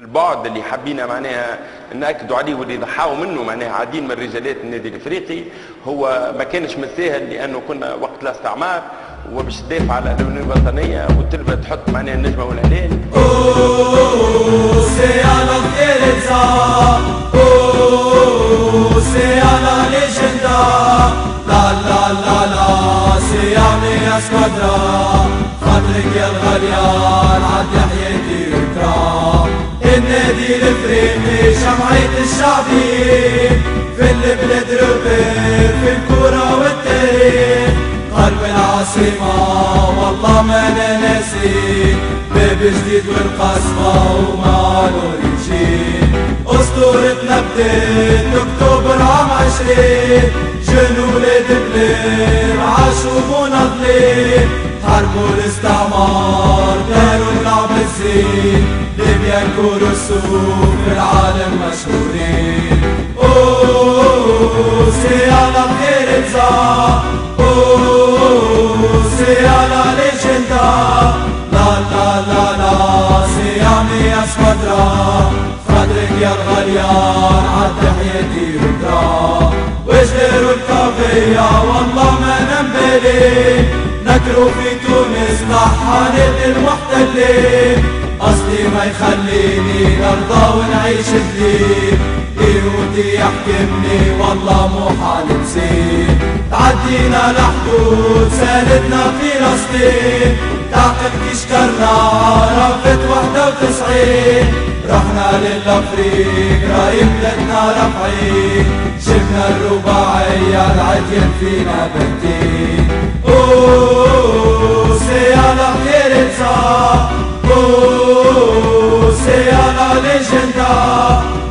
البعد اللي حبينا معناها ناكدوا عليه واللي ضحاوا منه معناها عديد من رجالات النادي الافريقي هو ما كانش متساهل، لانه كنا وقت الاستعمار وباش تدافع على الالوانيه الوطنيه وتلبى تحط معناها النجمه والهلال. سي انا الكيرزا سي انا ليجندا لا لا لا لا سي انا اسكوادرا خاطرك يا الغليان عاد حياتي وكرام النادي الافريقي شمعة الشعبيين في البلاد روبير في الكرة والتاريخ قلب العاصمة والله ما انا ناسي باب جديد والقصبة وما نوريجين اسطورتنا بدات اكتوبر عام 20 جنوا ولاد بلاد عاشوا مناضلين حاربوا الاستعمار داروا اللعب الزين ليبيا كورسوف في العالم مشهورين. اوه سي على الكيرزا اوه سي على ليجندا لا لا لا لا سي عمي اسكوادرا خاطرك يا الغليان عاد حياتي وكرا وجدروا الطاغية والله ما نمبلي نكروا في تونس طحانة المحتلين أصلي ما يخليني نرضى ونعيش جديد يهودي يحكمني والله مو حال نسيب تعدينا الحدود سالتنا فلسطين تعقد كشكرنا رافت 91 رحنا للأفريق راي بلادنا رفعين شفنا الرباعية العديان فينا بنتين. اوه سي على كيرزا اوه سي على ليجندا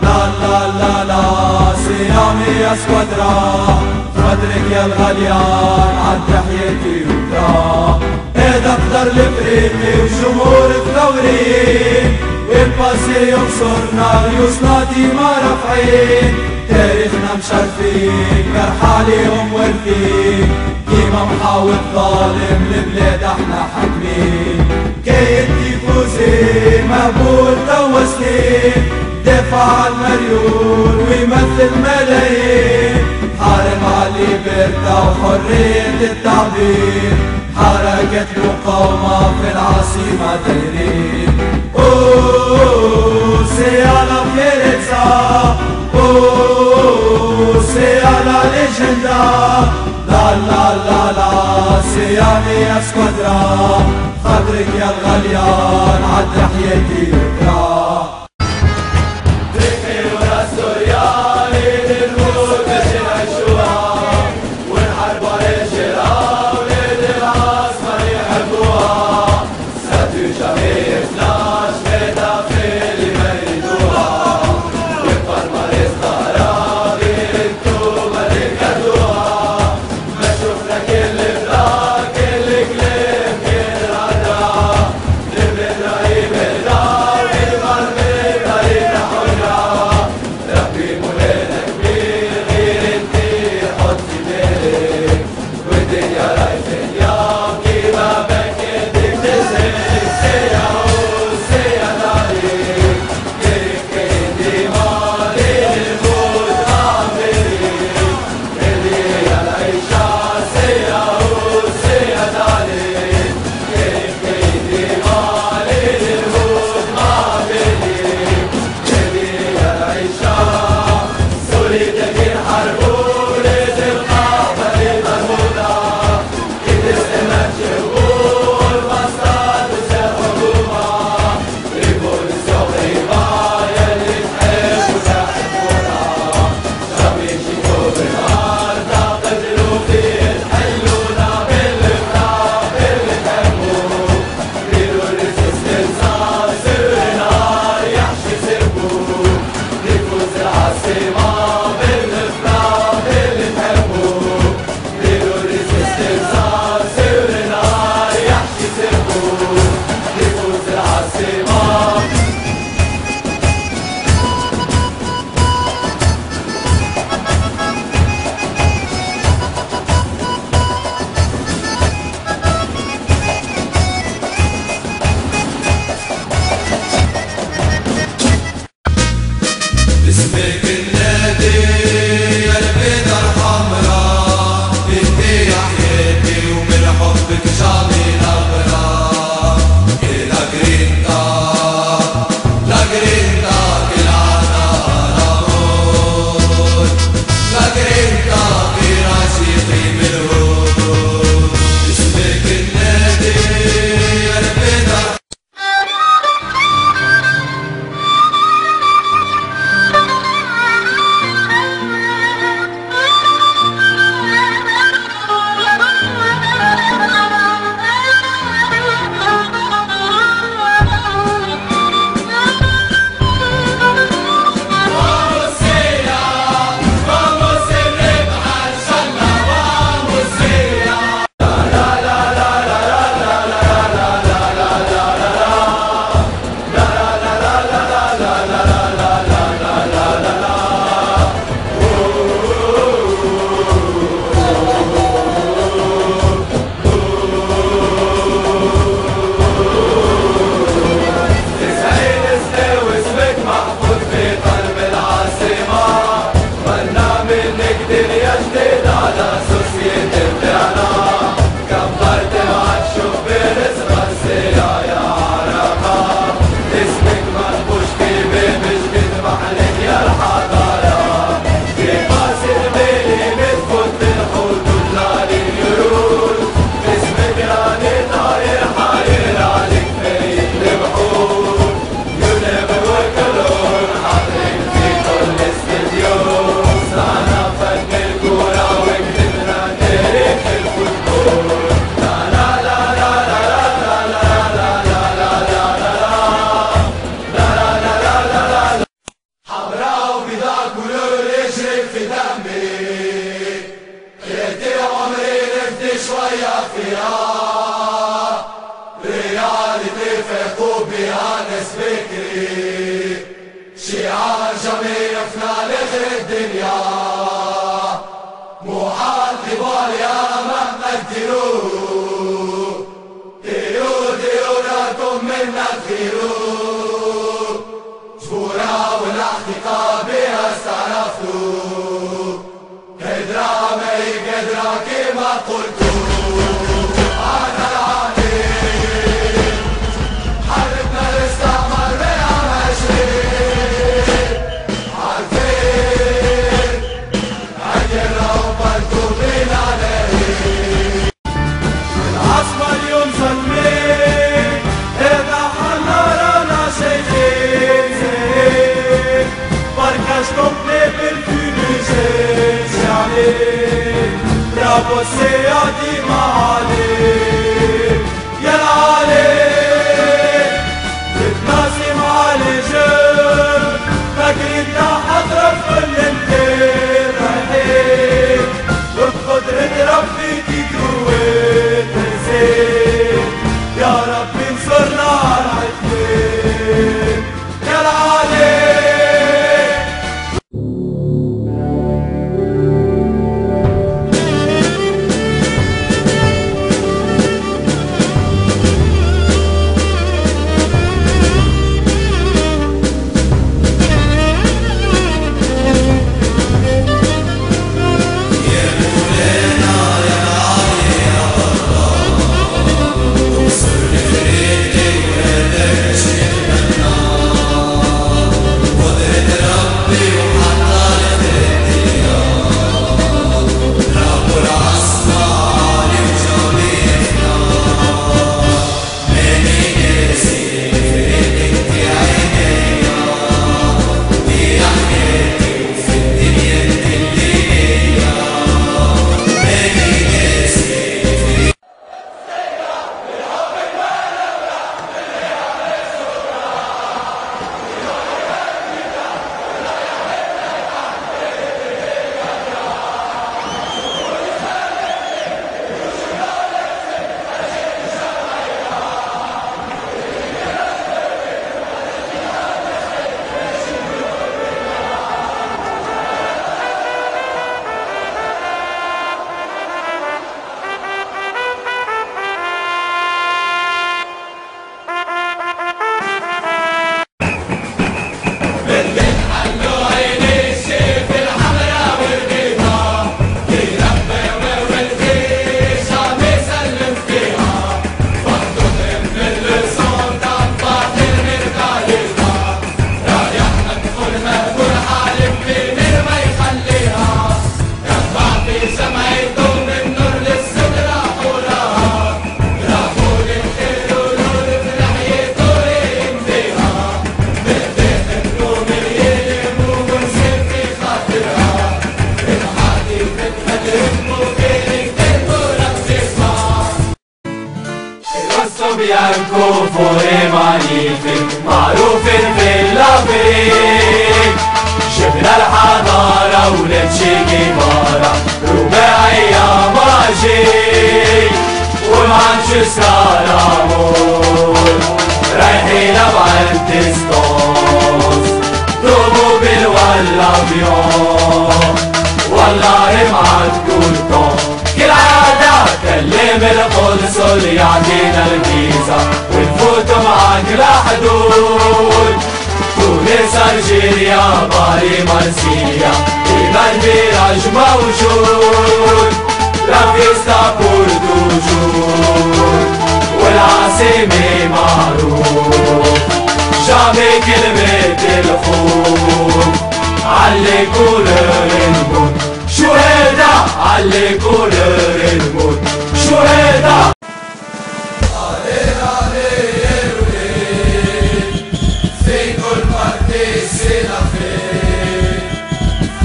لا لا لا لا سي عمي اسكوادرا خاطرك يا الغليان عاد حياتي وكرا هذا قدر الافريقي وجمهور الثوريين والباسي ينصرنا ريوسنا ديما رافعين تاريخنا مشرفين جرح عليهم والفين كيما محاول ظالم البلاد احنا حاكمين كي التيفوزي مقبول توا سنين دافع عن مليون ويمثل ملايين حارب على الليبرتا وحرية التعبير حركة مقاومة في العاصمة دايرين. اوه سي على كيرزا اوه سي على ليجندا لا لا لا لا سي عمي اسكوادرا خاطرك يا الغليان عاد حياتي وكرا لا بكري شعار جميع يفنى لغير الدنيا محال كبار يا مهما تديروا ديروا راكم منا تغيروا جبورا والاحتقاء بها استعرفتوا قدرة ما هي قدرة كما قلتوا أنا العالي حاربنا الاستعمار من عام 20 عارفين عجلنا وبلتوا من عليه العاصمة اليوم ظلمين إذا حنرانا شايفين زين بركاش كومبلي بالفينيشين برافو السيادي معالي يا العالي تتناسي مع الجن فاكرين تحت رف الانتين رايحين وبقدرة ربي تدوي تنزين يا ربي انصرنا على العتمين يا العالي bianco fuori magnific معروف في اللافريك شفنا الحضارة ولد شي جيفارا رباعية ماجيك ومانشستر أمور رايحين بعد ديستانس طوموبيل ولا افيون والله معدكم طون كالعادة كلم القنصل يعطينا الفيزا ونفوت معاك لحدود تونس ألجيريا بالي مرسيليا إيمان فيراج موجود لا فيستا بور توجور والعاصمة معروف جامي كلمة الخوف علي كولر الموت شهداء علي كولر الموت شهداء في كل مرتي سينا فين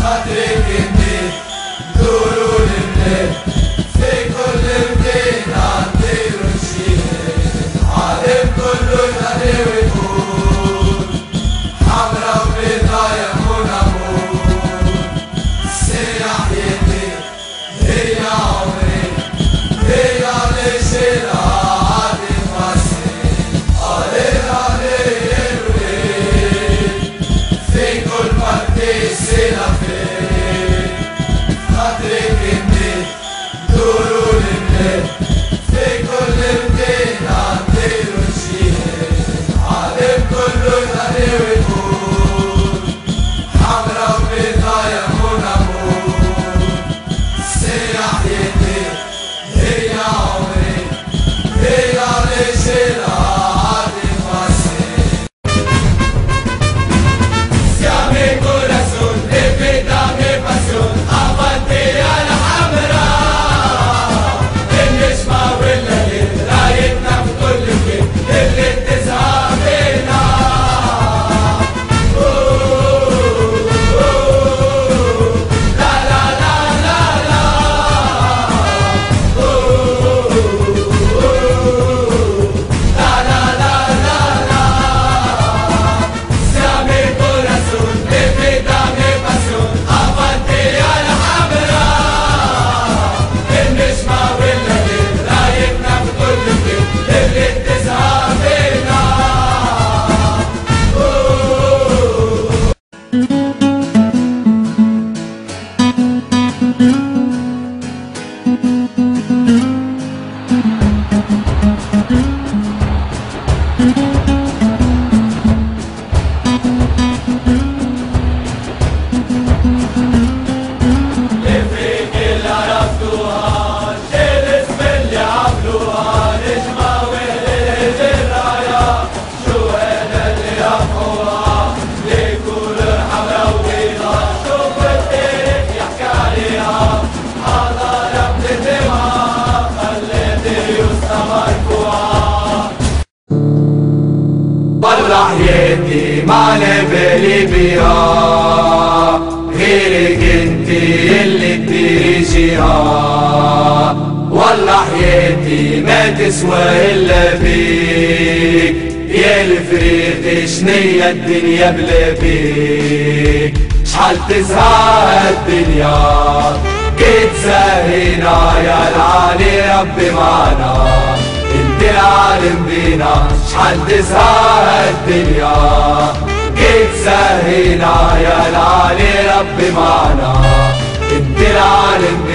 خاطرك اني دوروا للنت في كل مدينة عندي رشيد عالم كله يهدي ويقول حمرا وبيضا يكون أمور سيحيتي هي عمري هي ليش والله حياتي ما نبالي بيها غيرك انتي اللي تديريها، والله حياتي ما تسوى الا بيك يا الفريق، شنيا الدنيا بلا بيك، شحال تزهى الدنيا كي تساهينا يا العالي ربي معنا، انت العالم بينا، شحال تزهى الدنيا كي تساهينا يا العالي ربي معنا، انت العالم بينا.